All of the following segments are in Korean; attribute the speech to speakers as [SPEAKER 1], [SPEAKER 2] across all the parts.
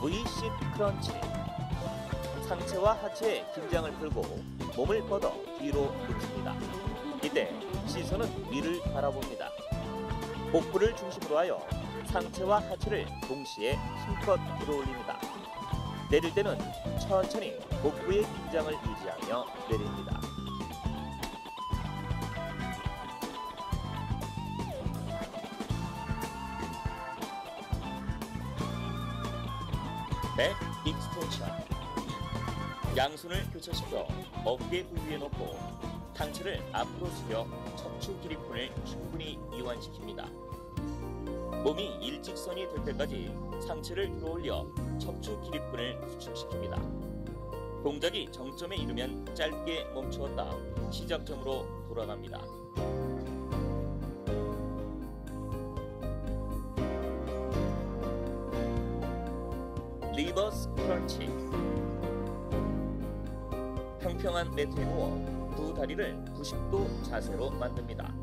[SPEAKER 1] V-식 크런치. 상체와 하체의 긴장을 풀고 몸을 뻗어 뒤로 눕힙니다. 이때 시선은 위를 바라봅니다. 복부를 중심으로 하여 상체와 하체를 동시에 힘껏 들어올립니다. 내릴 때는 천천히 복부의 긴장을 유지하며 내립니다. 백 익스텐션. 양손을 교차시켜 어깨 부위에 놓고 상체를 앞으로 숙여 척추 기립근을 충분히 이완시킵니다. 몸이 일직선이 될 때까지 상체를 들어올려 척추 기립근을 수축시킵니다. 동작이 정점에 이르면 짧게 멈추었다 시작점으로 돌아갑니다. 리버스 크런치. 평평한 매트에 누워 두 다리를 90도 자세로 만듭니다.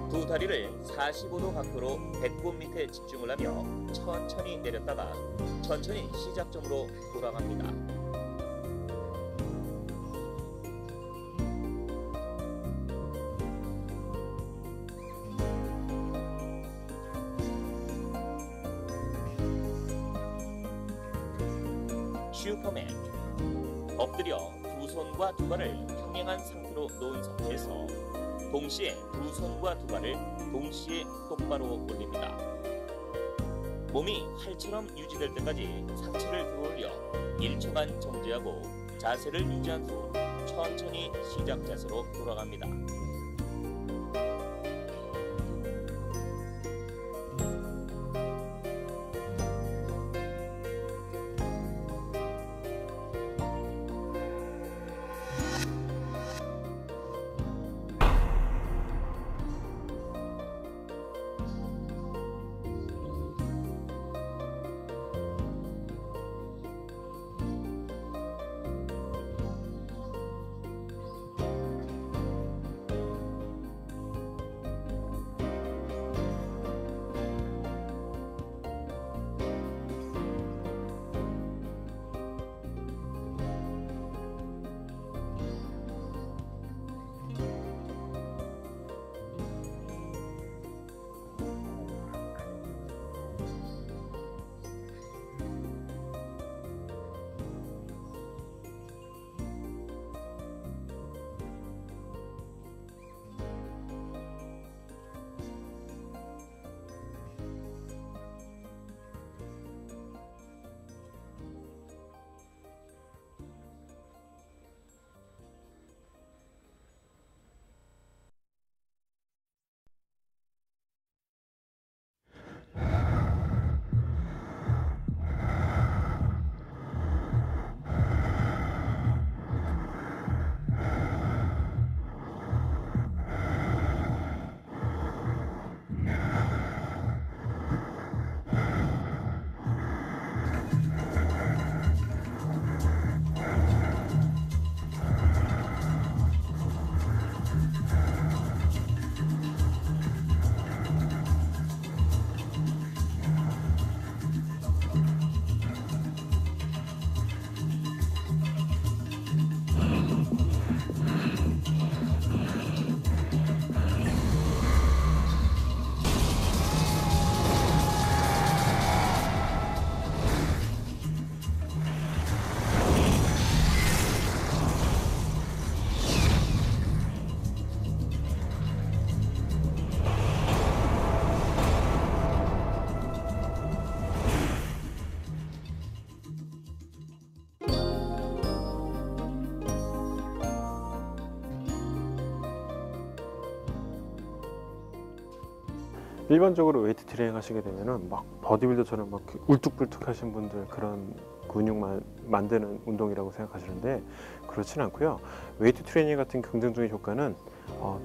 [SPEAKER 1] 두 다리를 45도 각도로 배꼽 밑에 집중을 하며 천천히 내렸다가 천천히 시작점으로 돌아갑니다. 슈퍼맨. 엎드려 두 손과 두 발을 평행한 상태로 놓은 상태에서 동시에 두 손과 두 발을 동시에 똑바로 올립니다. 몸이 활처럼 유지될 때까지 상체를 들어올려 1초간 정지하고 자세를 유지한 후 천천히 시작 자세로 돌아갑니다.
[SPEAKER 2] 일반적으로 웨이트 트레이닝 하시게 되면은 막 버디빌더처럼 막 울뚝불뚝 하신 분들 그런 근육만 만드는 운동이라고 생각하시는데 그렇지는 않고요. 웨이트 트레이닝 같은 긍정적인 효과는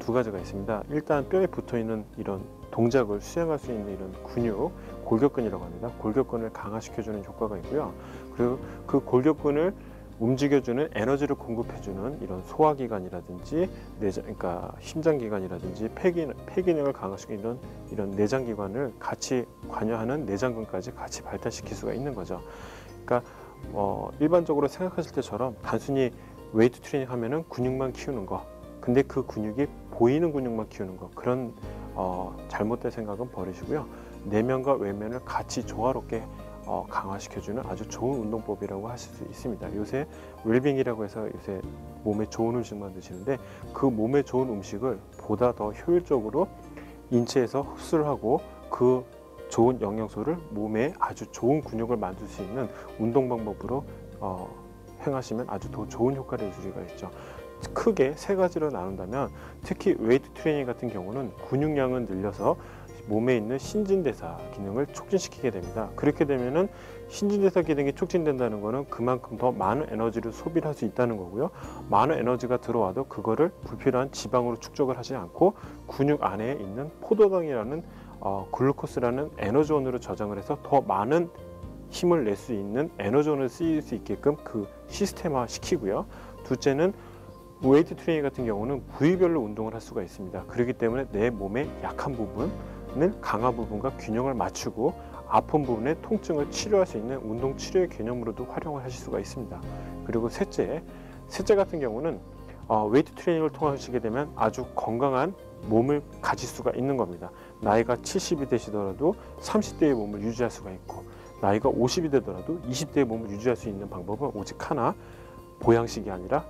[SPEAKER 2] 두 가지가 있습니다. 일단 뼈에 붙어 있는 이런 동작을 수행할 수 있는 이런 근육, 골격근이라고 합니다. 골격근을 강화시켜주는 효과가 있고요. 그리고 그 골격근을 움직여주는 에너지를 공급해주는 이런 소화기관이라든지 그러니까 심장기관이라든지 폐 기능을 강화시키는 이런 내장기관을 같이 관여하는 내장근까지 같이 발달시킬 수가 있는 거죠. 그러니까 일반적으로 생각하실 때처럼 단순히 웨이트 트레이닝 하면은 근육만 키우는 거, 근데 그 근육이 보이는 근육만 키우는 거, 그런 잘못된 생각은 버리시고요. 내면과 외면을 같이 조화롭게 강화시켜주는 아주 좋은 운동법이라고 하실 수 있습니다. 요새 웰빙이라고 해서 요새 몸에 좋은 음식만 드시는데, 그 몸에 좋은 음식을 보다 더 효율적으로 인체에서 흡수를 하고 그 좋은 영양소를 몸에 아주 좋은 근육을 만들 수 있는 운동 방법으로 행하시면 아주 더 좋은 효과를 낼 수가 있죠. 크게 세 가지로 나눈다면, 특히 웨이트 트레이닝 같은 경우는 근육량을 늘려서 몸에 있는 신진대사 기능을 촉진시키게 됩니다. 그렇게 되면은 신진대사 기능이 촉진된다는 것은 그만큼 더 많은 에너지를 소비를 할 수 있다는 거고요. 많은 에너지가 들어와도 그거를 불필요한 지방으로 축적을 하지 않고 근육 안에 있는 포도당이라는 글루코스라는 에너지원으로 저장을 해서 더 많은 힘을 낼 수 있는 에너지원을 쓰일 수 있게끔 그 시스템화 시키고요. 둘째는 웨이트 트레이닝 같은 경우는 부위별로 운동을 할 수가 있습니다. 그렇기 때문에 내 몸의 약한 부분은 강한 부분과 균형을 맞추고 아픈 부분의 통증을 치료할 수 있는 운동 치료의 개념으로도 활용을 하실 수가 있습니다. 그리고 셋째 같은 경우는 웨이트 트레이닝을 통하시게 되면 아주 건강한 몸을 가질 수가 있는 겁니다. 나이가 70이 되시더라도 30대의 몸을 유지할 수가 있고, 나이가 50이 되더라도 20대의 몸을 유지할 수 있는 방법은 오직 하나, 보양식이 아니라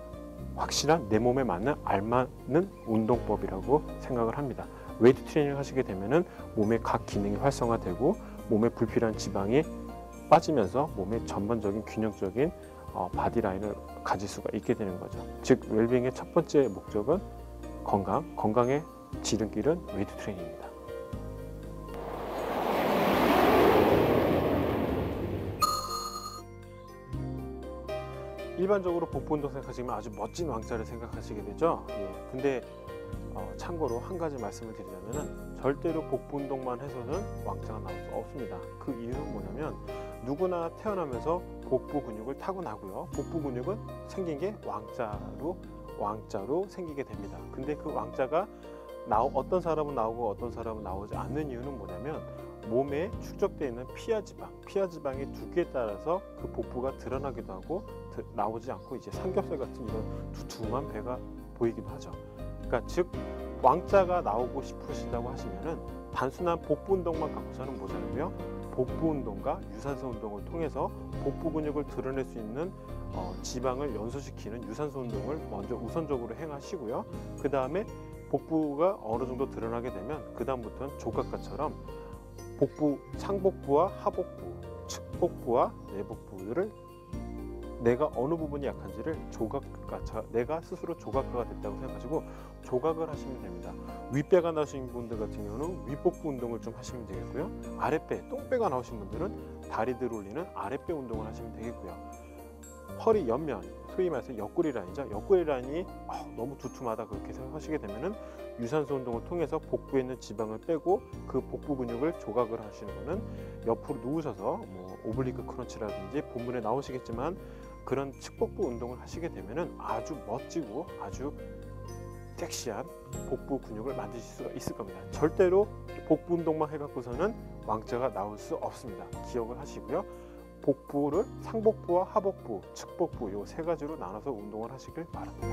[SPEAKER 2] 확실한 내 몸에 맞는 알맞는 운동법이라고 생각을 합니다. 웨이트 트레이닝을 하시게 되면은 몸의 각 기능이 활성화되고 몸에 불필요한 지방이 빠지면서 몸의 전반적인 균형적인 바디라인을 가질 수가 있게 되는 거죠. 즉 웰빙의 첫 번째 목적은 건강의 지름길은 웨이트 트레이닝입니다. 일반적으로 복부 운동 생각하시면 아주 멋진 왕자를 생각하시게 되죠. 근데 참고로 한 가지 말씀을 드리자면은 절대로 복부 운동만 해서는 왕자가 나올 수 없습니다. 그 이유는 뭐냐면, 누구나 태어나면서 복부 근육을 타고나고요. 복부 근육은 생긴 게 왕자로 생기게 됩니다. 근데 그 왕자가 어떤 사람은 나오고 어떤 사람은 나오지 않는 이유는 뭐냐면, 몸에 축적되어 있는 피하 지방의 두께에 따라서 그 복부가 드러나기도 하고 나오지 않고 이제 삼겹살 같은 이런 두툼한 배가 보이기도 하죠. 그러니까 즉 왕자가 나오고 싶으시다고 하시면은 단순한 복부 운동만 갖고서는 모자라고요. 복부 운동과 유산소 운동을 통해서 복부 근육을 드러낼 수 있는 지방을 연소시키는 유산소 운동을 먼저 우선적으로 행하시고요. 그 다음에 복부가 어느 정도 드러나게 되면 그 다음부터는 조각가처럼 복부, 상복부와 하복부, 측복부와 내복부를 내가 어느 부분이 약한지를 내가 스스로 조각가가 됐다고 생각하시고 조각을 하시면 됩니다. 윗배가 나오신 분들 같은 경우는 윗복부 운동을 좀 하시면 되겠고요. 아랫배, 똥배가 나오신 분들은 다리 들 올리는 아랫배 운동을 하시면 되겠고요. 허리 옆면, 소위 말해서 옆구리 라인이죠. 옆구리 라인이 너무 두툼하다 그렇게 생각하시게 되면은 유산소 운동을 통해서 복부에 있는 지방을 빼고 그 복부 근육을 조각을 하시는 거는 옆으로 누우셔서 오블리크 크런치라든지 본문에 나오시겠지만 그런 측복부 운동을 하시게 되면은 아주 멋지고 아주 섹시한 복부 근육을 만드실 수가 있을 겁니다. 절대로 복부 운동만 해갖고서는 왕자가 나올 수 없습니다. 기억을 하시고요. 복부를 상복부와 하복부, 측복부 이 세 가지로 나눠서 운동을 하시길 바랍니다.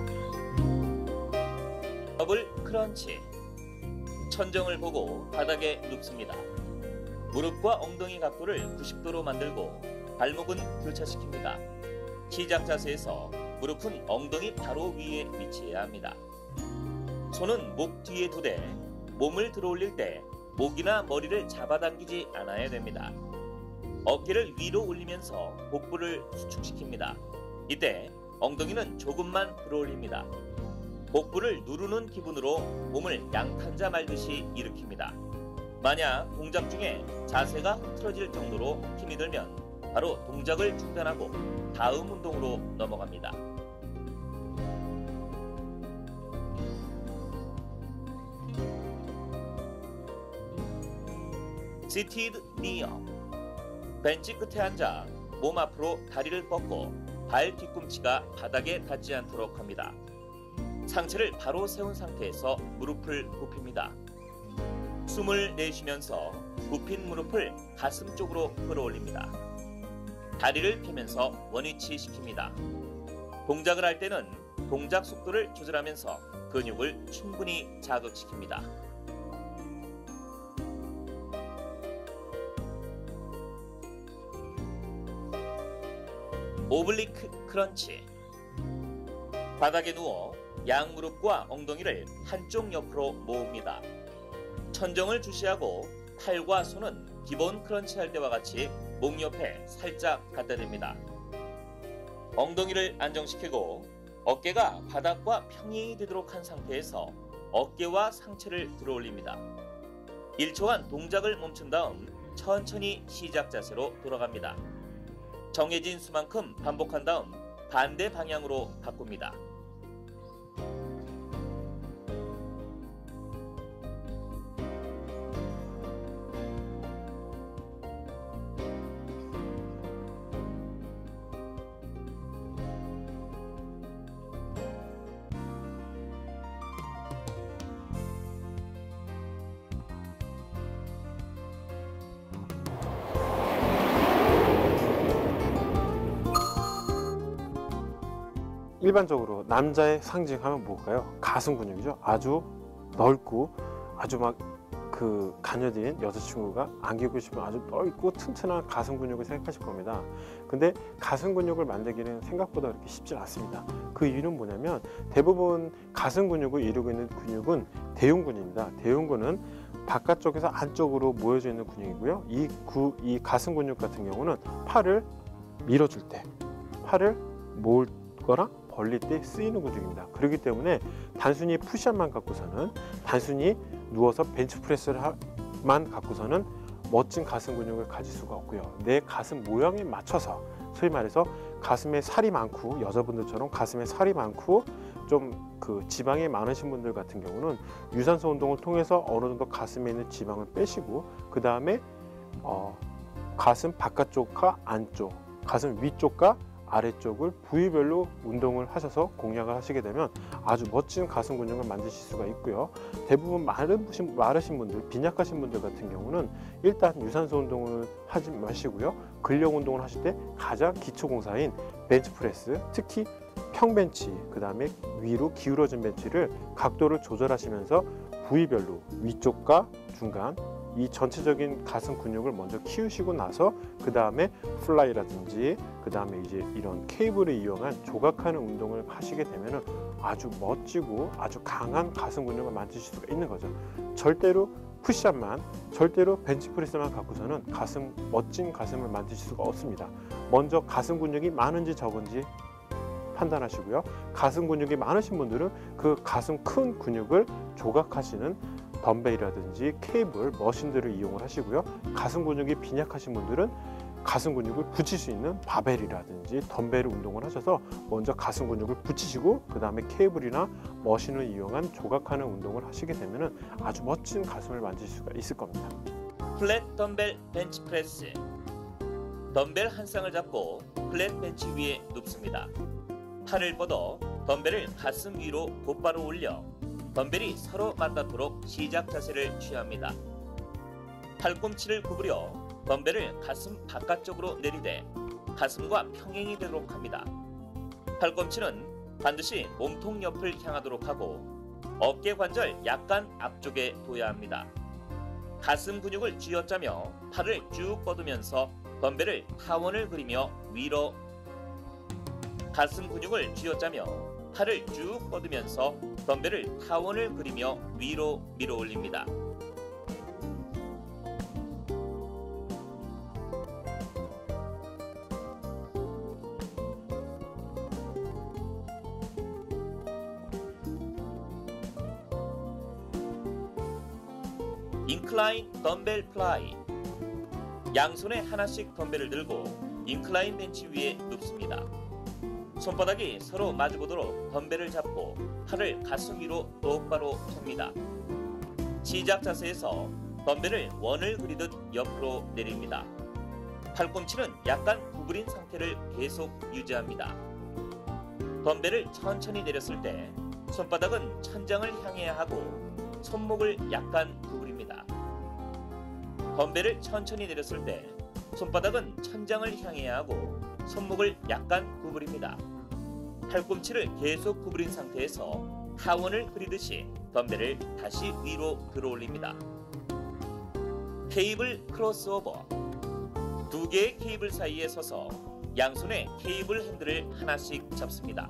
[SPEAKER 1] 더블 크런치. 천정을 보고 바닥에 눕습니다. 무릎과 엉덩이 각도를 90도로 만들고 발목은 교차시킵니다. 시작 자세에서 무릎은 엉덩이 바로 위에 위치해야 합니다. 손은 목 뒤에 두되 몸을 들어올릴 때 목이나 머리를 잡아당기지 않아야 됩니다. 어깨를 위로 올리면서 복부를 수축시킵니다. 이때 엉덩이는 조금만 들어올립니다. 복부를 누르는 기분으로 몸을 양탄자 말듯이 일으킵니다. 만약 동작 중에 자세가 흐트러질 정도로 힘이 들면 바로 동작을 중단하고 다음 운동으로 넘어갑니다. 시티드 니어. 벤치 끝에 앉아 몸 앞으로 다리를 뻗고 발 뒤꿈치가 바닥에 닿지 않도록 합니다. 상체를 바로 세운 상태에서 무릎을 굽힙니다. 숨을 내쉬면서 굽힌 무릎을 가슴 쪽으로 끌어올립니다. 다리를 펴면서 원위치 시킵니다. 동작을 할 때는 동작 속도를 조절하면서 근육을 충분히 자극시킵니다. 오블리크 크런치. 바닥에 누워 양무릎과 엉덩이를 한쪽 옆으로 모읍니다. 천정을 주시하고 팔과 손은 기본 크런치 할 때와 같이 목 옆에 살짝 갖다 댑니다. 엉덩이를 안정시키고 어깨가 바닥과 평행이 되도록 한 상태에서 어깨와 상체를 들어올립니다. 1초간 동작을 멈춘 다음 천천히 시작 자세로 돌아갑니다. 정해진 수만큼 반복한 다음 반대 방향으로 바꿉니다.
[SPEAKER 2] 일반적으로 남자의 상징하면 뭘까요? 가슴 근육이죠. 아주 넓고 아주 막 그 가녀린 여자친구가 안기고 싶으면 아주 넓고 튼튼한 가슴 근육을 생각하실 겁니다. 근데 가슴 근육을 만들기는 생각보다 그렇게 쉽지 않습니다. 그 이유는 뭐냐면 대부분 가슴 근육을 이루고 있는 근육은 대흉근입니다. 대흉근은 바깥쪽에서 안쪽으로 모여져 있는 근육이고요. 이 가슴 근육 같은 경우는 팔을 밀어줄 때, 팔을 모으거나 벌릴 때 쓰이는 근육입니다. 그렇기 때문에 단순히 푸시업만 갖고서는, 단순히 누워서 벤치프레스만 갖고서는 멋진 가슴 근육을 가질 수가 없고요. 내 가슴 모양에 맞춰서, 소위 말해서 가슴에 살이 많고, 여자분들처럼 가슴에 살이 많고 좀 그 지방이 많으신 분들 같은 경우는 유산소 운동을 통해서 어느 정도 가슴에 있는 지방을 빼시고, 그 다음에 가슴 바깥쪽과 안쪽, 가슴 위쪽과 아래쪽을 부위별로 운동을 하셔서 공략을 하시게 되면 아주 멋진 가슴 근육을 만드실 수가 있고요. 대부분 마르신 분들, 빈약하신 분들 같은 경우는 일단 유산소 운동을 하지 마시고요. 근력 운동을 하실 때 가장 기초 공사인 벤치프레스, 특히 평벤치, 그 다음에 위로 기울어진 벤치를 각도를 조절하시면서 부위별로 위쪽과 중간, 이 전체적인 가슴 근육을 먼저 키우시고 나서 그 다음에 플라이라든지 그 다음에 이제 이런 케이블을 이용한 조각하는 운동을 하시게 되면 아주 멋지고 아주 강한 가슴 근육을 만드실 수가 있는 거죠. 절대로 푸시업만, 절대로 벤치프레스만 갖고서는 멋진 가슴을 만드실 수가 없습니다. 먼저 가슴 근육이 많은지 적은지 판단하시고요. 가슴 근육이 많으신 분들은 그 가슴 큰 근육을 조각하시는 덤벨이라든지 케이블, 머신들을 이용을 하시고요. 가슴 근육이 빈약하신 분들은 가슴 근육을 붙일 수 있는 바벨이라든지 덤벨 운동을 하셔서 먼저 가슴 근육을 붙이시고 그 다음에 케이블이나 머신을 이용한 조각하는 운동을 하시게 되면 아주 멋진 가슴을 만드실 수가 있을 겁니다.
[SPEAKER 1] 플랫 덤벨 벤치프레스. 덤벨 한 쌍을 잡고 플랫 벤치 위에 눕습니다. 팔을 뻗어 덤벨을 가슴 위로 곧바로 올려 덤벨이 서로 맞닿도록 시작 자세를 취합니다. 팔꿈치를 구부려 덤벨을 가슴 바깥쪽으로 내리되 가슴과 평행이 되도록 합니다. 팔꿈치는 반드시 몸통 옆을 향하도록 하고 어깨 관절 약간 앞쪽에 둬야 합니다. 가슴 근육을 쥐어짜며 팔을 쭉 뻗으면서 덤벨을 타원을 그리며 위로, 가슴 근육을 쥐어짜며 팔을 쭉 뻗으면서 덤벨을 타원을 그리며 위로 밀어 올립니다. 인클라인 덤벨 플라이. 양손에 하나씩 덤벨을 들고 인클라인 벤치 위에 눕습니다. 손바닥이 서로 마주보도록 덤벨을 잡고 팔을 가슴 위로 똑바로 펴니다. 시작 자세에서 덤벨을 원을 그리듯 옆으로 내립니다. 팔꿈치는 약간 구부린 상태를 계속 유지합니다. 덤벨을 천천히 내렸을 때 손바닥은 천장을 향해야 하고 손목을 약간 구부립니다. 덤벨을 천천히 내렸을 때 손바닥은 천장을 향해야 하고 손목을 약간 구부립니다. 팔꿈치를 계속 구부린 상태에서 타원을 그리듯이 덤벨을 다시 위로 들어올립니다. 케이블 크로스오버. 두 개의 케이블 사이에 서서 양손에 케이블 핸들을 하나씩 잡습니다.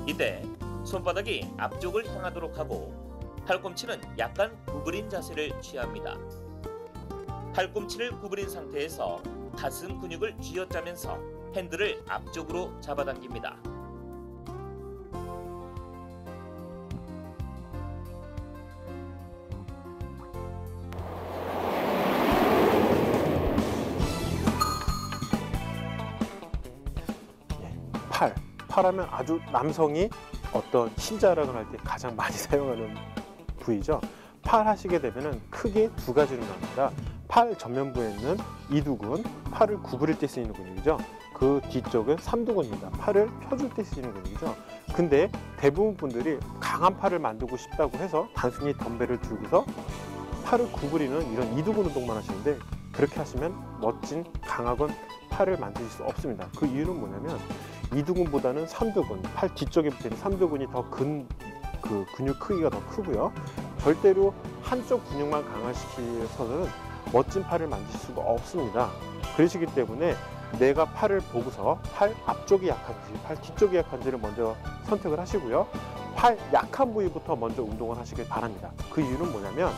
[SPEAKER 1] 이때 손바닥이 앞쪽을 향하도록 하고 팔꿈치는 약간 구부린 자세를 취합니다. 팔꿈치를 구부린 상태에서 가슴 근육을 쥐어짜면서 핸들을 앞쪽으로 잡아당깁니다.
[SPEAKER 2] 팔하면 아주 남성이 어떤 힘자랑을 할 때 가장 많이 사용하는 부위죠. 팔 하시게 되면 크게 두 가지로 나옵니다. 팔 전면부에 있는 이두근, 팔을 구부릴 때 쓰이는 근육이죠. 그 뒤쪽은 삼두근입니다. 팔을 펴줄 때 쓰이는 근육이죠. 근데 대부분 분들이 강한 팔을 만들고 싶다고 해서 단순히 덤벨을 들고서 팔을 구부리는 이런 이두근 운동만 하시는데, 그렇게 하시면 멋진 강하건 팔을 만드실 수 없습니다. 그 이유는 뭐냐면 이두근보다는 삼두근, 팔 뒤쪽에 붙어있는 삼두근이 더 근육 크기가 더 크고요. 절대로 한쪽 근육만 강화시켜서는 멋진 팔을 만드실 수가 없습니다. 그러시기 때문에 내가 팔을 보고서 팔 앞쪽이 약한지, 팔 뒤쪽이 약한지를 먼저 선택을 하시고요. 팔 약한 부위부터 먼저 운동을 하시길 바랍니다. 그 이유는 뭐냐면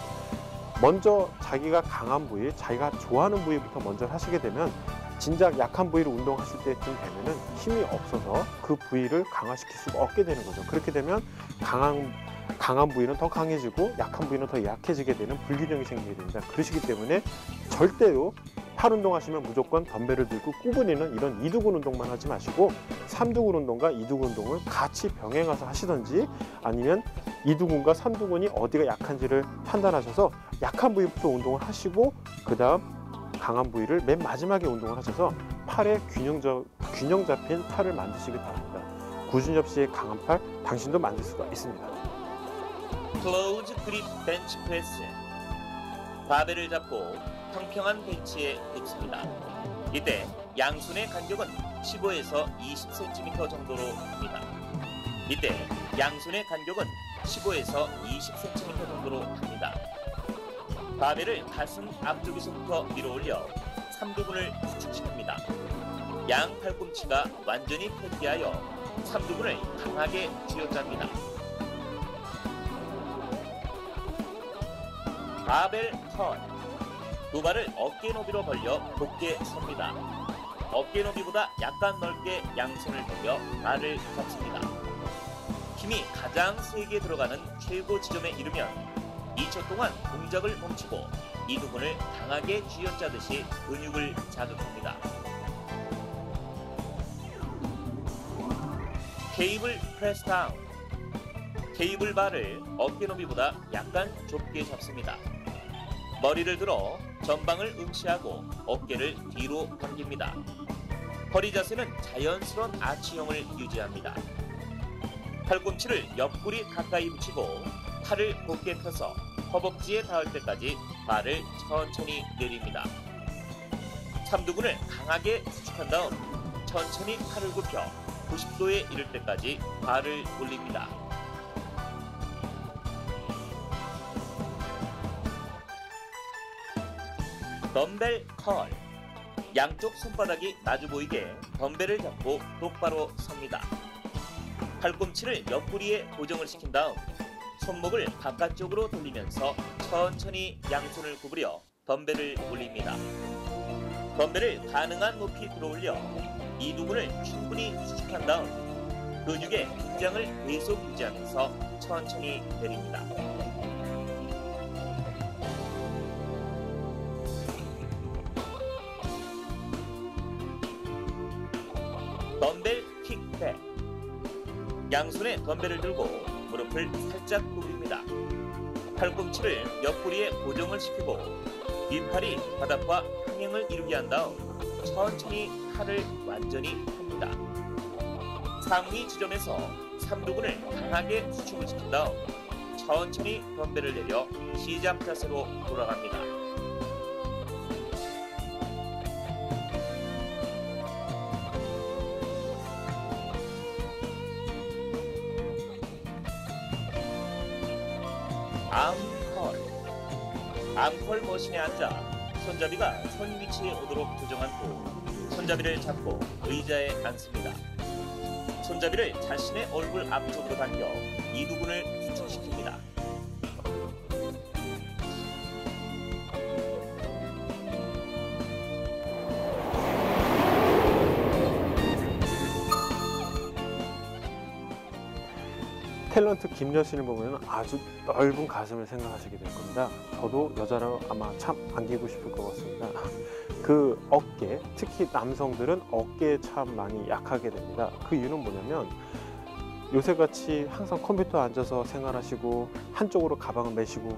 [SPEAKER 2] 먼저 자기가 강한 부위, 자기가 좋아하는 부위부터 먼저 하시게 되면 진작 약한 부위를 운동하실 때쯤 되면은 힘이 없어서 그 부위를 강화시킬 수가 없게 되는 거죠. 그렇게 되면 강한 부위는 더 강해지고 약한 부위는 더 약해지게 되는 불균형이 생기게 됩니다. 그러시기 때문에 절대로 팔 운동하시면 무조건 덤벨을 들고 구부리는 이런 이두근 운동만 하지 마시고 삼두근 운동과 이두근 운동을 같이 병행해서 하시든지, 아니면 이두근과 삼두근이 어디가 약한지를 판단하셔서 약한 부위부터 운동을 하시고 그 다음 강한 부위를 맨 마지막에 운동을 하셔서 팔에 균형 잡힌 팔을 만드시길 바랍니다. 구준엽 씨의 강한 팔, 당신도 만들 수가 있습니다.
[SPEAKER 1] 클로즈 그립 벤치 프레스. 바벨을 잡고 평평한 벤치에 눕습니다. 이때 양손의 간격은 15에서 20cm 정도로 합니다. 이때 양손의 간격은 15에서 20cm 정도로 합니다. 바벨을 가슴 앞쪽에서부터 밀어 올려 삼두근을 수축시킵니다. 양 팔꿈치가 완전히 폐기하여 삼두근을 강하게 쥐어짭니다. 바벨 턴. 두 발을 어깨 너비로 벌려 곧게 섭니다. 어깨 너비보다 약간 넓게 양손을 벌려 발을 잡습니다. 힘이 가장 세게 들어가는 최고 지점에 이르면 2초 동안 동작을 멈추고 이두근을 강하게 쥐어짜듯이 근육을 자극합니다. 케이블 프레스 다운. 케이블 바를 어깨 너비보다 약간 좁게 잡습니다. 머리를 들어 전방을 응시하고 어깨를 뒤로 당깁니다. 허리 자세는 자연스러운 아치형을 유지합니다. 팔꿈치를 옆구리 가까이 붙이고 팔을 곧게 펴서 허벅지에 닿을 때까지 발을 천천히 내립니다. 삼두근을 강하게 수축한 다음 천천히 팔을 굽혀 90도에 이를 때까지 발을 올립니다. 덤벨 컬. 양쪽 손바닥이 마주 보이게 덤벨을 잡고 똑바로 섭니다. 팔꿈치를 옆구리에 고정을 시킨 다음 손목을 바깥쪽으로 돌리면서 천천히 양손을 구부려 덤벨을 올립니다. 덤벨을 가능한 높이 들어올려 이두근을 충분히 수축한 다음 근육의 긴장을 계속 유지하면서 천천히 내립니다. 덤벨 킥백. 양손에 덤벨을 들고 무릎을 살짝 굽힙니다. 팔꿈치를 옆구리에 고정을 시키고 윗팔이 바닥과 평행을 이루게 한 다음 천천히 팔을 완전히 펴니다. 상위 지점에서 삼두근을 강하게 수축을 시킨 다음 천천히 덤벨을 내려 시작 자세로 돌아갑니다. 암컬 머신에 앉아 손잡이가 손 위치에 오도록 조정한 후 손잡이를 잡고 의자에 앉습니다. 손잡이를 자신의 얼굴 앞쪽으로 당겨 이두근을 수축시킵니다.
[SPEAKER 2] 탤런트 김여신을 보면 아주 넓은 가슴을 생각하시게 될 겁니다. 저도 여자로 아마 참 안기고 싶을 것 같습니다. 그 어깨, 특히 남성들은 어깨에 참 많이 약하게 됩니다. 그 이유는 뭐냐면 요새같이 항상 컴퓨터에 앉아서 생활하시고 한쪽으로 가방을 메시고,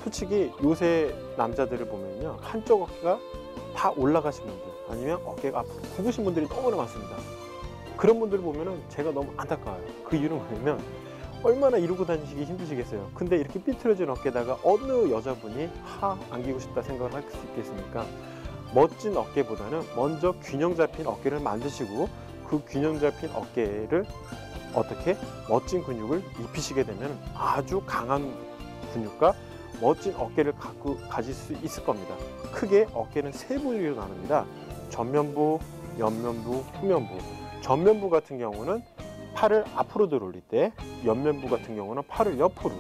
[SPEAKER 2] 솔직히 요새 남자들을 보면요, 한쪽 어깨가 다 올라가신 분들 아니면 어깨가 앞으로 굽으신 분들이 너무나 많습니다. 그런 분들을 보면 제가 너무 안타까워요. 그 이유는 뭐냐면 얼마나 이러고 다니시기 힘드시겠어요. 근데 이렇게 삐뚤어진 어깨에다가 어느 여자분이 안기고 싶다 생각을 할 수 있겠습니까? 멋진 어깨보다는 먼저 균형 잡힌 어깨를 만드시고 그 균형 잡힌 어깨를 어떻게 멋진 근육을 입히시게 되면 아주 강한 근육과 멋진 어깨를 가질 수 있을 겁니다. 크게 어깨는 세 부위로 나눕니다. 전면부, 옆면부, 후면부. 전면부 같은 경우는 팔을 앞으로 들어올릴 때, 옆면부 같은 경우는 팔을 옆으로,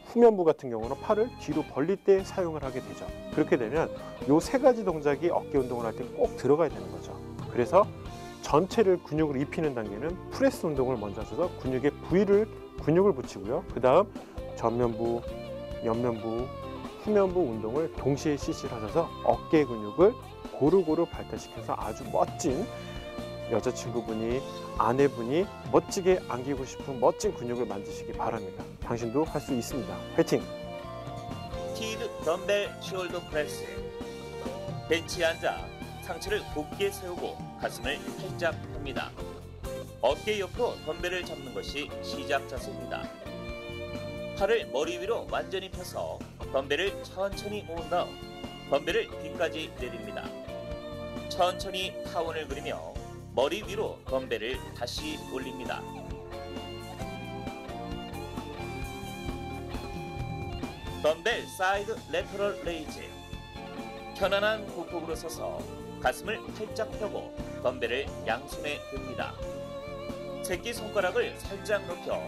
[SPEAKER 2] 후면부 같은 경우는 팔을 뒤로 벌릴 때 사용을 하게 되죠. 그렇게 되면 이 세 가지 동작이 어깨 운동을 할 때 꼭 들어가야 되는 거죠. 그래서 전체를 근육을 입히는 단계는 프레스 운동을 먼저 하셔서 근육의 근육을 붙이고요. 그 다음 전면부, 옆면부, 후면부 운동을 동시에 실시를 하셔서 어깨 근육을 고루고루 발달시켜서 아주 멋진 여자친구분이, 아내분이 멋지게 안기고 싶은 멋진 근육을 만드시기 바랍니다. 당신도 할 수 있습니다. 화이팅!
[SPEAKER 1] 티드 덤벨 숄더 프레스. 벤치에 앉아 상체를 곧게 세우고 가슴을 살짝 펴니다. 어깨 옆으로 덤벨을 잡는 것이 시작 자세입니다. 팔을 머리 위로 완전히 펴서 덤벨을 천천히 모은 다음 덤벨을 뒤까지 내립니다. 천천히 타원을 그리며 머리 위로 덤벨을 다시 올립니다. 덤벨 사이드 레터럴 레이즈. 편안한 보폭으로 서서 가슴을 활짝 펴고 덤벨을 양손에 듭니다. 새끼손가락을 살짝 높여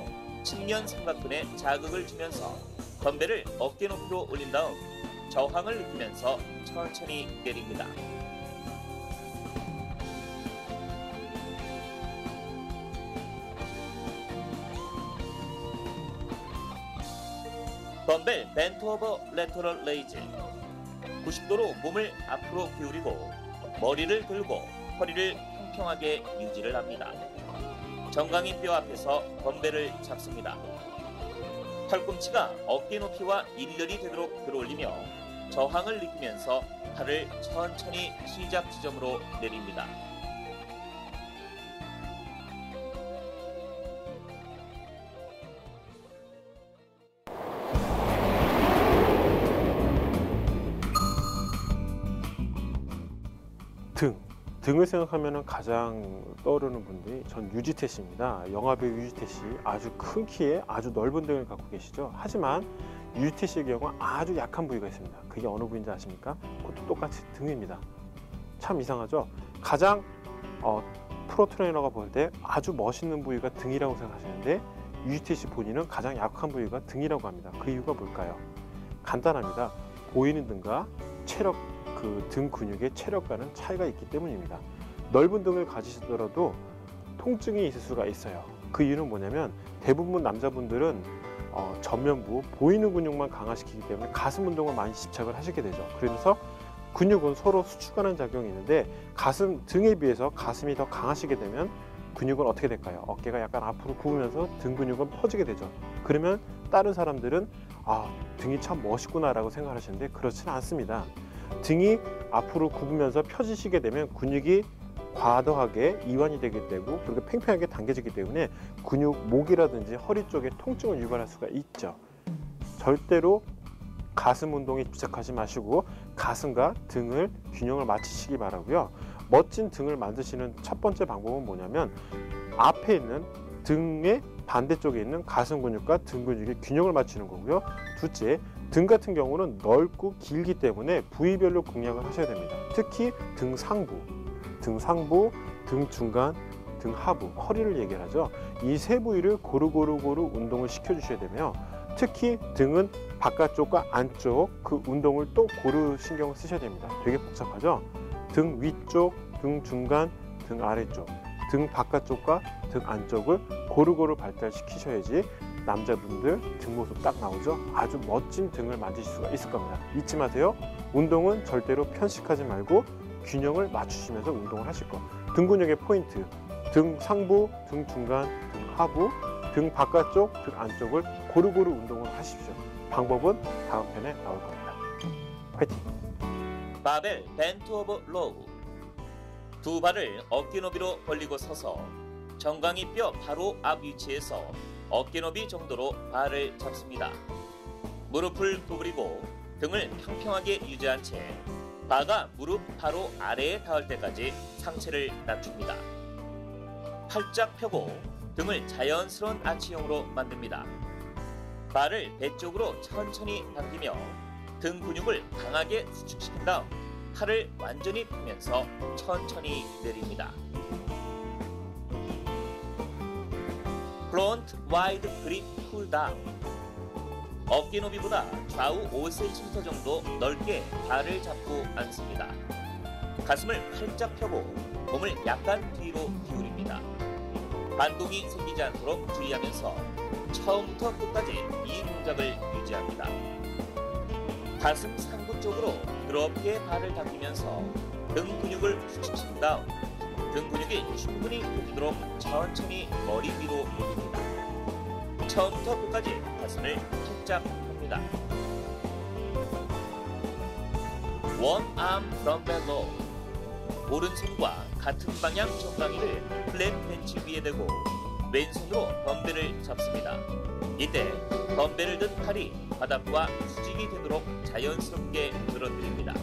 [SPEAKER 1] 측면 삼각근에 자극을 주면서 덤벨을 어깨 높이로 올린 다음 저항을 느끼면서 천천히 내립니다. 덤벨 벤트 오버 레터럴 레이즈. 90도로 몸을 앞으로 기울이고 머리를 들고 허리를 평평하게 유지를 합니다. 정강이 뼈 앞에서 덤벨을 잡습니다. 팔꿈치가 어깨 높이와 일렬이 되도록 들어올리며 저항을 느끼면서 팔을 천천히 시작 지점으로 내립니다.
[SPEAKER 2] 등을 생각하면 가장 떠오르는 분들이 전 유지태 씨입니다. 영화배우 유지태 씨, 아주 큰 키에 아주 넓은 등을 갖고 계시죠. 하지만 유지태 씨의 경우는 아주 약한 부위가 있습니다. 그게 어느 부위인지 아십니까? 그것도 똑같이 등입니다. 참 이상하죠? 가장 프로 트레이너가 볼 때 아주 멋있는 부위가 등이라고 생각하시는데 유지태 씨 본인은 가장 약한 부위가 등이라고 합니다. 그 이유가 뭘까요? 간단합니다. 보이는 등과 그 등 근육의 체력과는 차이가 있기 때문입니다. 넓은 등을 가지시더라도 통증이 있을 수가 있어요. 그 이유는 뭐냐면 대부분 남자분들은 전면부, 보이는 근육만 강화시키기 때문에 가슴 운동을 많이 집착을 하시게 되죠. 그래서 근육은 서로 수축하는 작용이 있는데 등에 비해서 가슴이 더 강하시게 되면 근육은 어떻게 될까요? 어깨가 약간 앞으로 굽으면서 등 근육은 퍼지게 되죠. 그러면 다른 사람들은 등이 참 멋있구나 라고 생각하시는데 그렇지는 않습니다. 등이 앞으로 굽으면서 펴지시게 되면 근육이 과도하게 이완이 되게 되고 그리고 팽팽하게 당겨지기 때문에 근육 목이라든지 허리 쪽에 통증을 유발할 수가 있죠. 절대로 가슴 운동에 집착하지 마시고 가슴과 등을 균형을 맞추시기 바라고요. 멋진 등을 만드시는 첫 번째 방법은 뭐냐면 앞에 있는 등의 반대쪽에 있는 가슴 근육과 등 근육의 균형을 맞추는 거고요. 둘째, 등 같은 경우는 넓고 길기 때문에 부위별로 공략을 하셔야 됩니다. 특히 등 상부, 등 중간, 등 하부, 허리를 얘기하죠. 이 세 부위를 고루고루 운동을 시켜주셔야 되며 특히 등은 바깥쪽과 안쪽 그 운동을 또 고루 신경을 쓰셔야 됩니다. 되게 복잡하죠? 등 위쪽, 등 중간, 등 아래쪽, 등 바깥쪽과 등 안쪽을 고루고루 발달시키셔야지 남자분들 등 모습 딱 나오죠? 아주 멋진 등을 만드실 수가 있을 겁니다. 잊지 마세요. 운동은 절대로 편식하지 말고 균형을 맞추시면서 운동을 하실 거. 등 근육의 포인트, 등 상부, 등 중간, 등 하부, 등 바깥쪽, 등 안쪽을 고루고루 운동을 하십시오. 방법은 다음 편에 나올 겁니다. 화이팅!
[SPEAKER 1] 바벨 벤트 오브 로우. 두 발을 어깨 너비로 벌리고 서서 정강이 뼈 바로 앞 위치에서 어깨 너비 정도로 발을 잡습니다. 무릎을 구부리고 등을 평평하게 유지한 채 바가 무릎 바로 아래에 닿을 때까지 상체를 낮춥니다. 팔짝 펴고 등을 자연스러운 아치형으로 만듭니다. 발을 배 쪽으로 천천히 당기며 등 근육을 강하게 수축시킨 다음 팔을 완전히 펴면서 천천히 내립니다. 프론트 와이드 그립 풀 다운. 어깨 너비보다 좌우 5cm 정도 넓게 발을 잡고 앉습니다. 가슴을 활짝 펴고 몸을 약간 뒤로 기울입니다. 반동이 생기지 않도록 주의하면서 처음부터 끝까지 이 동작을 유지합니다. 가슴 상부 쪽으로 부드럽게 발을 당기면서 등 근육을 수축시킨 다음 등 근육이 충분히 펴지도록 천천히 머리 위로 올립니다. 처음부터 끝까지 가슴을 살짝 펴니다. 원 암 덤벨 로우. 오른손과 같은 방향 정강이를 플랫 벤치 위에 대고 왼손으로 덤벨을 잡습니다. 이때 덤벨을 든 팔이 바닥과 수직이 되도록 자연스럽게 늘어뜨립니다.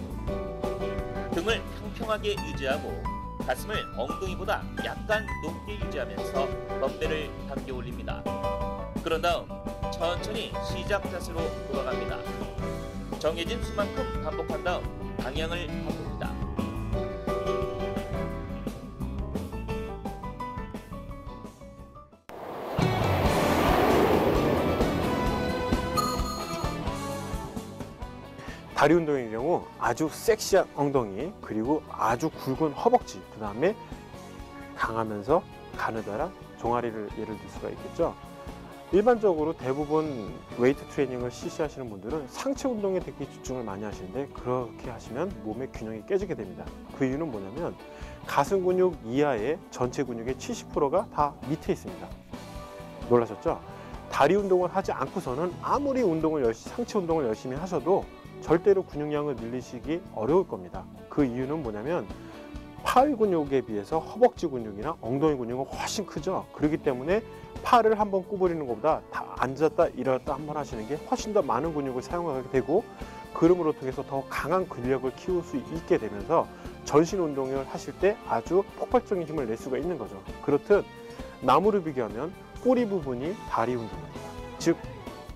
[SPEAKER 1] 등을 평평하게 유지하고 가슴을 엉덩이보다 약간 높게 유지하면서 덤벨을 당겨 올립니다. 그런 다음 천천히 시작 자세로 돌아갑니다. 정해진 수만큼 반복한 다음 방향을 바꿉니다.
[SPEAKER 2] 다리 운동의 경우 아주 섹시한 엉덩이 그리고 아주 굵은 허벅지 그 다음에 강하면서 가느다란 종아리를 예를 들 수가 있겠죠. 일반적으로 대부분 웨이트 트레이닝을 실시하시는 분들은 상체 운동에 특히 집중을 많이 하시는데 그렇게 하시면 몸의 균형이 깨지게 됩니다. 그 이유는 뭐냐면 가슴 근육 이하의 전체 근육의 70%가 다 밑에 있습니다. 놀라셨죠? 다리 운동을 하지 않고서는 아무리 상체 운동을 열심히 하셔도 절대로 근육량을 늘리시기 어려울 겁니다. 그 이유는 뭐냐면 팔 근육에 비해서 허벅지 근육이나 엉덩이 근육은 훨씬 크죠. 그렇기 때문에 팔을 한번 구부리는 것보다 다 앉았다 일어났다 한번 하시는 게 훨씬 더 많은 근육을 사용하게 되고 그러므로 통해서 더 강한 근력을 키울 수 있게 되면서 전신 운동을 하실 때 아주 폭발적인 힘을 낼 수가 있는 거죠. 그렇듯 나무를 비교하면 뿌리 부분이 다리 운동입니다. 즉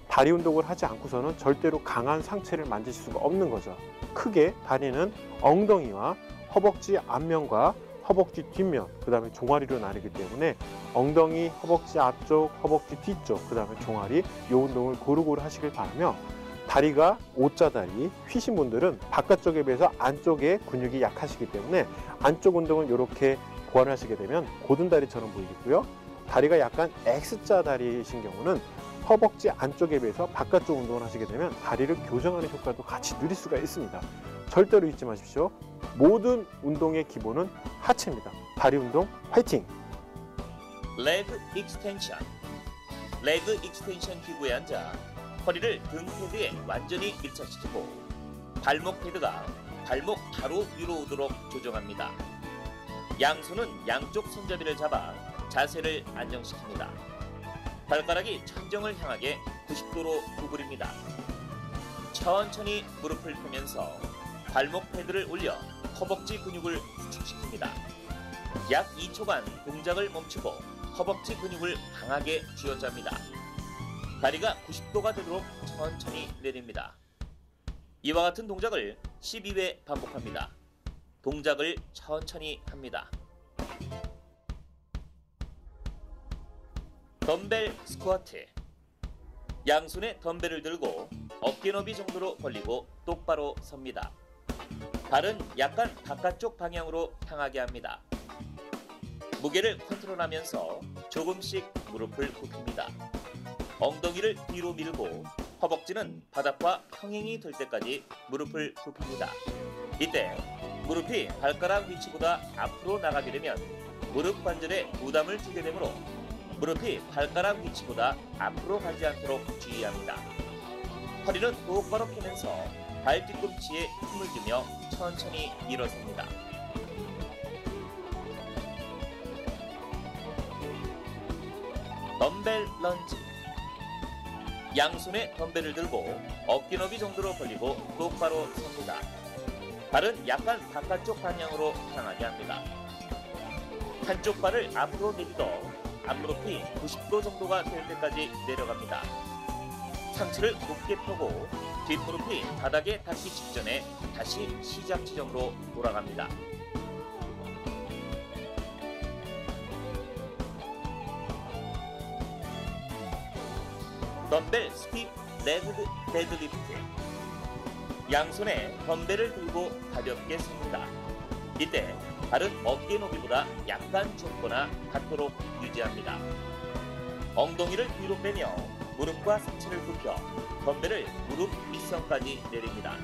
[SPEAKER 2] 다리 운동을 하지 않고서는 절대로 강한 상체를 만드실 수가 없는 거죠. 크게 다리는 엉덩이와 허벅지 앞면과 허벅지 뒷면, 그 다음에 종아리로 나뉘기 때문에 엉덩이, 허벅지 앞쪽, 허벅지 뒤쪽, 그 다음에 종아리 이 운동을 고루고루 하시길 바라며 다리가 O자다리 휘신 분들은 바깥쪽에 비해서 안쪽에 근육이 약하시기 때문에 안쪽 운동을 이렇게 보완하시게 되면 고든다리처럼 보이겠고요. 다리가 약간 X자다리이신 경우는 허벅지 안쪽에 비해서 바깥쪽 운동을 하시게 되면 다리를 교정하는 효과도 같이 누릴 수가 있습니다. 절대로 잊지 마십시오. 모든 운동의 기본은 하체입니다. 다리 운동 화이팅!
[SPEAKER 1] 레그 익스텐션. 레그 익스텐션 기구에 앉아 허리를 등 패드에 완전히 밀착시키고 발목 패드가 발목 바로 위로 오도록 조정합니다. 양손은 양쪽 손잡이를 잡아 자세를 안정시킵니다. 발가락이 천정을 향하게 90도로 구부립니다. 천천히 무릎을 펴면서 발목 패드를 올려 허벅지 근육을 수축시킵니다. 약 2초간 동작을 멈추고 허벅지 근육을 강하게 쥐어짭니다. 다리가 90도가 되도록 천천히 내립니다. 이와 같은 동작을 12회 반복합니다. 동작을 천천히 합니다. 덤벨 스쿼트. 양손에 덤벨을 들고 어깨 너비 정도로 벌리고 똑바로 섭니다. 발은 약간 바깥쪽 방향으로 향하게 합니다. 무게를 컨트롤하면서 조금씩 무릎을 굽힙니다. 엉덩이를 뒤로 밀고 허벅지는 바닥과 평행이 될 때까지 무릎을 굽힙니다. 이때 무릎이 발가락 위치보다 앞으로 나가게 되면 무릎 관절에 부담을 주게 되므로 무릎이 발가락 위치보다 앞으로 가지 않도록 주의합니다. 허리는 똑바로 펴면서 발 뒤꿈치에 힘을 주며 천천히 일어섭니다. 덤벨 런지. 양손에 덤벨을 들고 어깨 너비 정도로 벌리고 똑바로 섭니다. 발은 약간 바깥쪽 방향으로 향하게 합니다. 한쪽 발을 앞으로 내딛어 앞무릎이 90도 정도가 될 때까지 내려갑니다. 상체를 높게 펴고 뒷무릎이 바닥에 닿기 직전에 다시 시작 지점으로 돌아갑니다. 덤벨 스틱 레그 데드리프트. 양손에 덤벨을 들고 가볍게 섭니다. 이때 발은 어깨 너비보다 약간 좁거나 닿도록 유지합니다. 엉덩이를 뒤로 빼며 무릎과 상체를 굽혀 덤벨을 무릎 밑선까지 내립니다.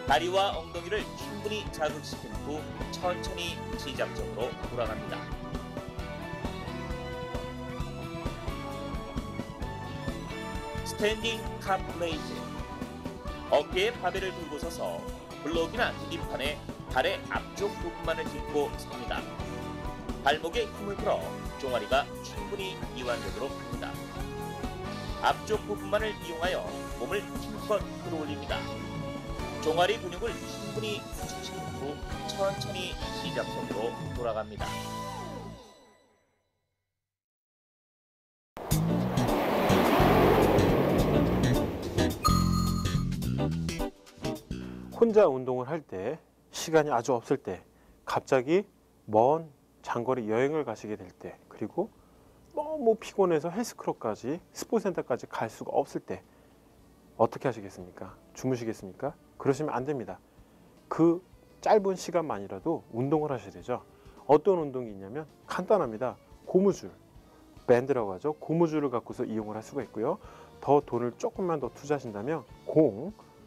[SPEAKER 1] 다리와 엉덩이를 충분히 자극시킨 후 천천히 시작점으로 돌아갑니다. 스탠딩 캅 레이즈. 어깨에 바벨을 들고 서서 블록이나 디딤판에 발의 앞쪽 부분만을 딛고 섭니다. 발목에 힘을 풀어 종아리가 충분히 이완되도록 합니다. 앞쪽 부분만을 이용하여 몸을 힘껏 끌어올립니다. 종아리 근육을 충분히 수축시킨 후 천천히 시작점으로 돌아갑니다.
[SPEAKER 2] 혼자 운동을 할 때, 시간이 아주 없을 때, 갑자기 먼 장거리 여행을 가시게 될 때, 그리고 너무 피곤해서 헬스클럽까지, 스포츠센터까지 갈 수가 없을 때 어떻게 하시겠습니까? 주무시겠습니까? 그러시면 안 됩니다. 그 짧은 시간만이라도 운동을 하셔야 되죠. 어떤 운동이 있냐면 간단합니다. 고무줄, 밴드라고 하죠. 고무줄을 갖고서 이용을 할 수가 있고요. 더 돈을 조금만 더 투자하신다면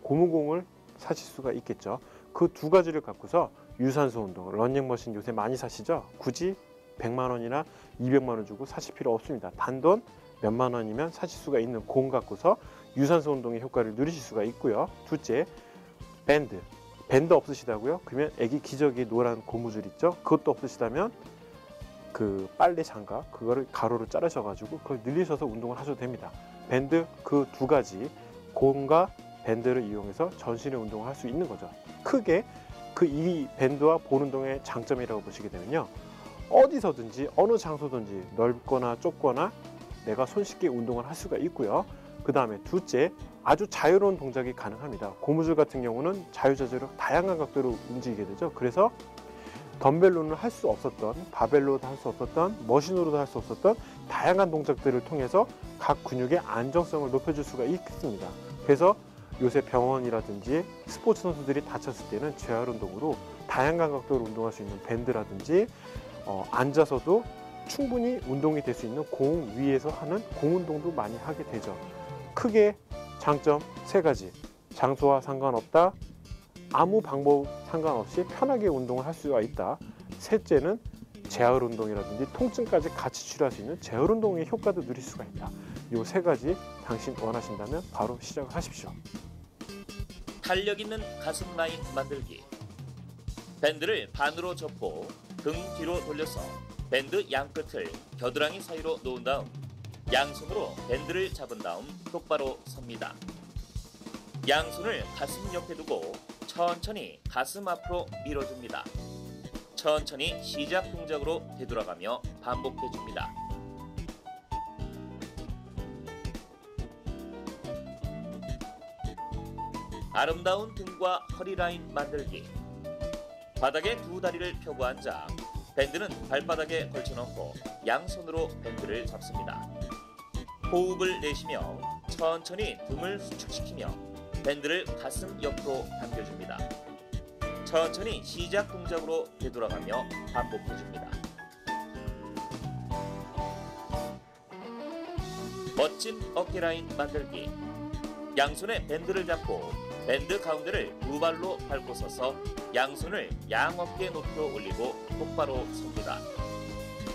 [SPEAKER 2] 고무공을 사실 수가 있겠죠. 그 두 가지를 갖고서 유산소 운동, 러닝머신 요새 많이 사시죠? 굳이 100만 원이나 200만 원 주고 사실 필요 없습니다. 단돈 몇만 원이면 사실 수가 있는 공 갖고서 유산소 운동의 효과를 누리실 수가 있고요. 둘째, 밴드 없으시다고요? 그러면 애기 기저귀 노란 고무줄 있죠? 그것도 없으시다면 그 빨래 장갑 그거를 가로로 자르셔가지고 그걸 늘리셔서 운동을 하셔도 됩니다. 밴드 그 두 가지 공과 밴드를 이용해서 전신의 운동을 할 수 있는 거죠. 크게 이 밴드와 본 운동의 장점이라고 보시게 되면요, 어디서든지 어느 장소든지 넓거나 좁거나 내가 손쉽게 운동을 할 수가 있고요. 그 다음에 둘째, 아주 자유로운 동작이 가능합니다. 고무줄 같은 경우는 자유자재로 다양한 각도로 움직이게 되죠. 그래서 덤벨로는 할 수 없었던, 바벨로도 할 수 없었던, 머신으로도 할 수 없었던 다양한 동작들을 통해서 각 근육의 안정성을 높여줄 수가 있습니다. 그래서 요새 병원이라든지 스포츠 선수들이 다쳤을 때는 재활 운동으로 다양한 각도로 운동할 수 있는 밴드라든지 앉아서도 충분히 운동이 될 수 있는 공 위에서 하는 공 운동도 많이 하게 되죠. 크게 장점 세 가지. 장소와 상관없다. 아무 방법 상관없이 편하게 운동을 할 수가 있다. 셋째는 재활 운동이라든지 통증까지 같이 치료할 수 있는 재활 운동의 효과도 누릴 수가 있다. 이 세 가지 당신 원하신다면 바로 시작을 하십시오.
[SPEAKER 1] 탄력 있는 가슴 라인 만들기. 밴드를 반으로 접고 등 뒤로 돌려서 밴드 양끝을 겨드랑이 사이로 놓은 다음 양손으로 밴드를 잡은 다음 똑바로 섭니다. 양손을 가슴 옆에 두고 천천히 가슴 앞으로 밀어줍니다. 천천히 시작 동작으로 되돌아가며 반복해줍니다. 아름다운 등과 허리 라인 만들기. 바닥에 두 다리를 펴고 앉아 밴드는 발바닥에 걸쳐놓고 양손으로 밴드를 잡습니다. 호흡을 내쉬며 천천히 등을 수축시키며 밴드를 가슴 옆으로 당겨줍니다. 천천히 시작 동작으로 되돌아가며 반복해줍니다. 멋진 어깨 라인 만들기. 양손에 밴드를 잡고 밴드 가운데를 두 발로 밟고 서서 양손을 양어깨 높이로 올리고 똑바로 섭니다.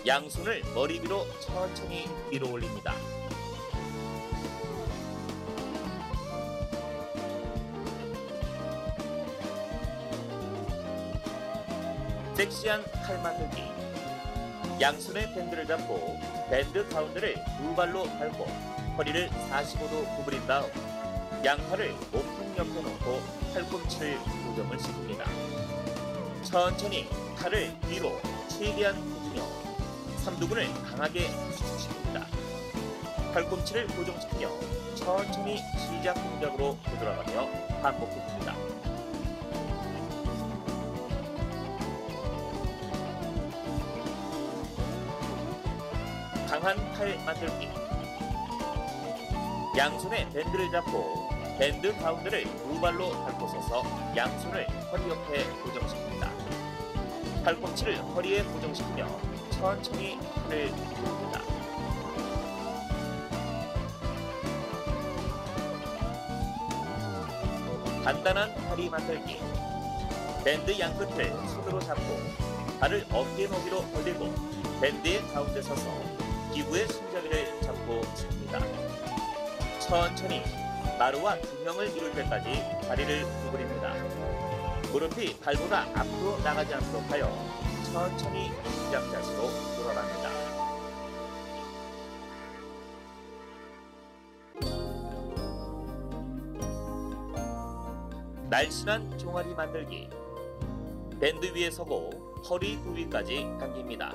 [SPEAKER 1] 양손을 머리 위로 천천히 밀어 올립니다. 섹시한 팔 만들기. 양손에 밴드를 잡고 밴드 가운데를 두 발로 밟고 허리를 45도 구부린 다음 양팔을 몸통 옆에 놓고 팔꿈치를 고정을 시킵니다. 천천히 팔을 뒤로 최대한 굽히며 삼두근을 강하게 수축시킵니다. 팔꿈치를 고정시키며 천천히 시작 동작으로 되돌아가며 반복해줍니다. 강한 팔 만들기. 양손에 밴드를 잡고 밴드 가운데를 두 발로 밟고 서서 양손을 허리 옆에 고정시킵니다. 팔꿈치를 허리에 고정시키며 천천히 팔을 굽힙니다. 간단한 다리 만들기. 밴드 양끝을 손으로 잡고 발을 어깨 너비로 벌리고 밴드의 가운데 서서 기부의 손잡이를 잡고 씁니다. 천천히 마루와 균형을 이룰 때까지 다리를 구부립니다. 무릎이 발보다 앞으로 나가지 않도록 하여 천천히 시작 자세로 돌아갑니다. 날씬한 종아리 만들기. 밴드 위에 서고 허리 부위까지 당깁니다.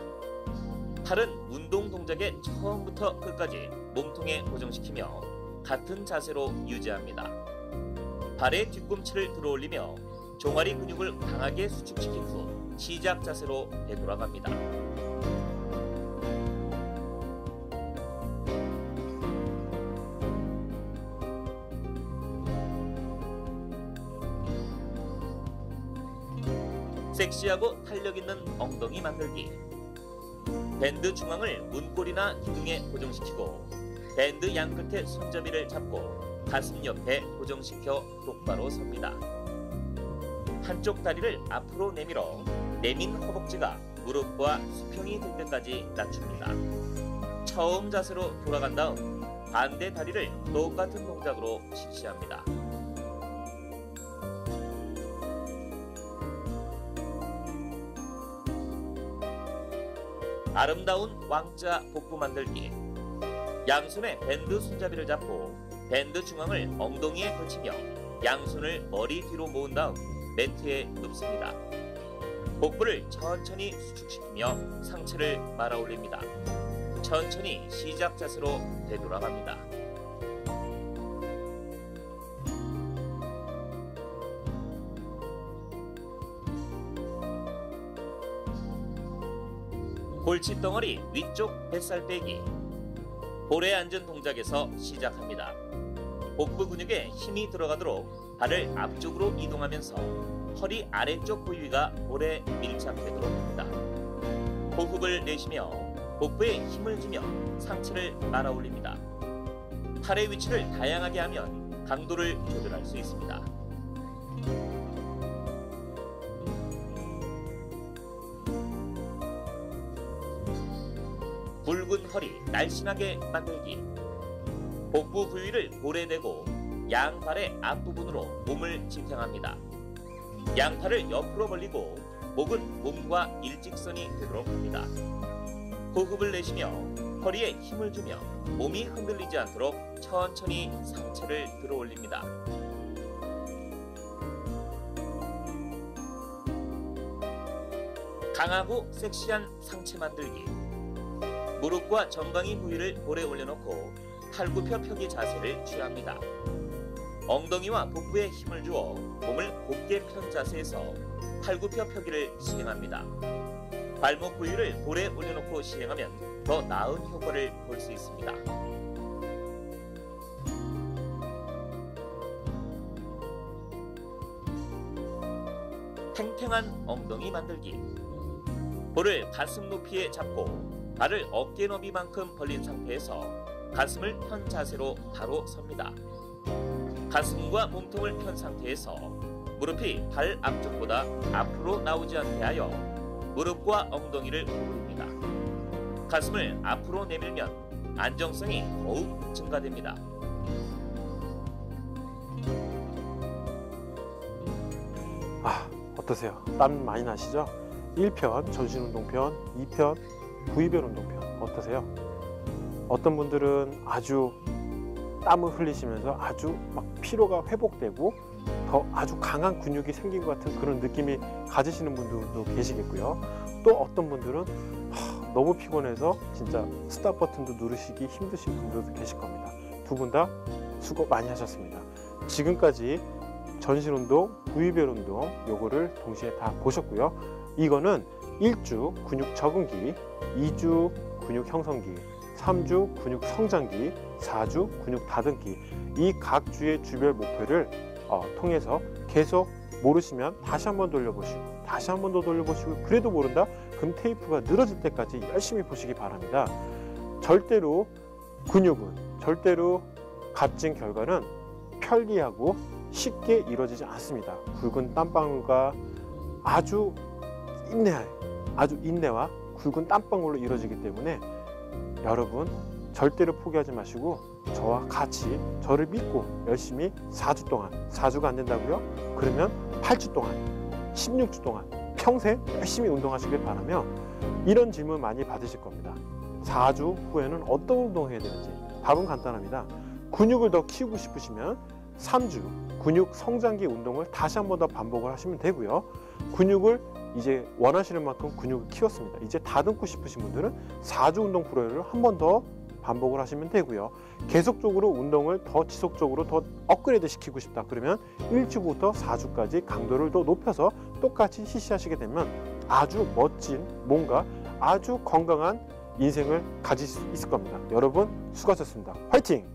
[SPEAKER 1] 팔은 운동 동작의 처음부터 끝까지 몸통에 고정시키며 같은 자세로 유지합니다. 발의 뒤꿈치를 들어올리며 종아리 근육을 강하게 수축시킨 후 시작 자세로 되돌아갑니다. 섹시하고 탄력 있는 엉덩이 만들기. 밴드 중앙을 문고리나 기둥에 고정시키고 밴드 양끝에 손잡이를 잡고 가슴 옆에 고정시켜 똑바로 섭니다. 한쪽 다리를 앞으로 내밀어 내민 허벅지가 무릎과 수평이 될 때까지 낮춥니다. 처음 자세로 돌아간 다음 반대 다리를 똑같은 동작으로 실시합니다. 아름다운 왕자 복부 만들기. 양손에 밴드 손잡이를 잡고 밴드 중앙을 엉덩이에 걸치며 양손을 머리 뒤로 모은 다음 매트에 눕습니다. 복부를 천천히 수축시키며 상체를 말아 올립니다. 천천히 시작 자세로 되돌아갑니다. 골칫덩어리 위쪽 뱃살 빼기. 볼에 앉은 동작에서 시작합니다. 복부 근육에 힘이 들어가도록 발을 앞쪽으로 이동하면서 허리 아래쪽 부위가 볼에 밀착되도록 합니다. 호흡을 내쉬며 복부에 힘을 주며 상체를 말아 올립니다. 팔의 위치를 다양하게 하면 강도를 조절할 수 있습니다. 굵은 허리 날씬하게 만들기. 복부 부위를 볼에 대고 양발의 앞부분으로 몸을 집행합니다. 양팔을 옆으로 벌리고 목은 몸과 일직선이 되도록 합니다. 호흡을 내쉬며 허리에 힘을 주며 몸이 흔들리지 않도록 천천히 상체를 들어 올립니다. 강하고 섹시한 상체 만들기. 무릎과 정강이 부위를 볼에 올려놓고 팔굽혀 펴기 자세를 취합니다. 엉덩이와 복부에 힘을 주어 몸을 곧게 편 자세에서 팔굽혀 펴기를 시행합니다. 발목 부위를 볼에 올려놓고 시행하면 더 나은 효과를 볼 수 있습니다. 탱탱한 엉덩이 만들기. 볼을 가슴 높이에 잡고 발을 어깨 너비만큼 벌린 상태에서 가슴을 편 자세로 바로 섭니다. 가슴과 몸통을 편 상태에서 무릎이 발 앞쪽보다 앞으로 나오지 않게 하여 무릎과 엉덩이를 구부립니다. 가슴을 앞으로 내밀면 안정성이 더욱 증가됩니다.
[SPEAKER 2] 어떠세요? 땀 많이 나시죠? 1편 전신운동편, 2편 부위별 운동편 어떠세요? 어떤 분들은 아주 땀을 흘리시면서 아주 막 피로가 회복되고 더 아주 강한 근육이 생긴 것 같은 그런 느낌이 가지시는 분들도 계시겠고요. 또 어떤 분들은 너무 피곤해서 진짜 스탑 버튼도 누르시기 힘드신 분들도 계실 겁니다. 두 분 다 수고 많이 하셨습니다. 지금까지 전신운동, 부위별 운동 요거를 동시에 다 보셨고요. 이거는 1주 근육 적응기, 2주 근육 형성기, 3주 근육 성장기, 4주 근육 다듬기, 이 각 주의 주별 목표를 통해서 계속 모르시면 다시 한번 돌려보시고 다시 한 번 더 돌려보시고 그래도 모른다? 그럼 테이프가 늘어질 때까지 열심히 보시기 바랍니다. 절대로 근육은 절대로 값진 결과는 편리하고 쉽게 이루어지지 않습니다. 굵은 땀방울과 아주 인내와 굵은 땀방울로 이루어지기 때문에 여러분 절대로 포기하지 마시고 저와 같이 저를 믿고 열심히 4주 동안 4주가 안 된다고요? 그러면 8주 동안 16주 동안 평생 열심히 운동하시길 바라며 이런 질문 많이 받으실 겁니다. 4주 후에는 어떤 운동을 해야 되는지 답은 간단합니다. 근육을 더 키우고 싶으시면 3주 근육 성장기 운동을 다시 한 번 더 반복을 하시면 되고요. 근육을 이제 원하시는 만큼 근육을 키웠습니다. 이제 다듬고 싶으신 분들은 4주 운동 프로그램을 한 번 더 반복을 하시면 되고요. 계속적으로 운동을 더 지속적으로 더 업그레이드 시키고 싶다 그러면 1주부터 4주까지 강도를 더 높여서 똑같이 실시하시게 되면 아주 멋진 몸과 아주 건강한 인생을 가질 수 있을 겁니다. 여러분 수고하셨습니다. 화이팅!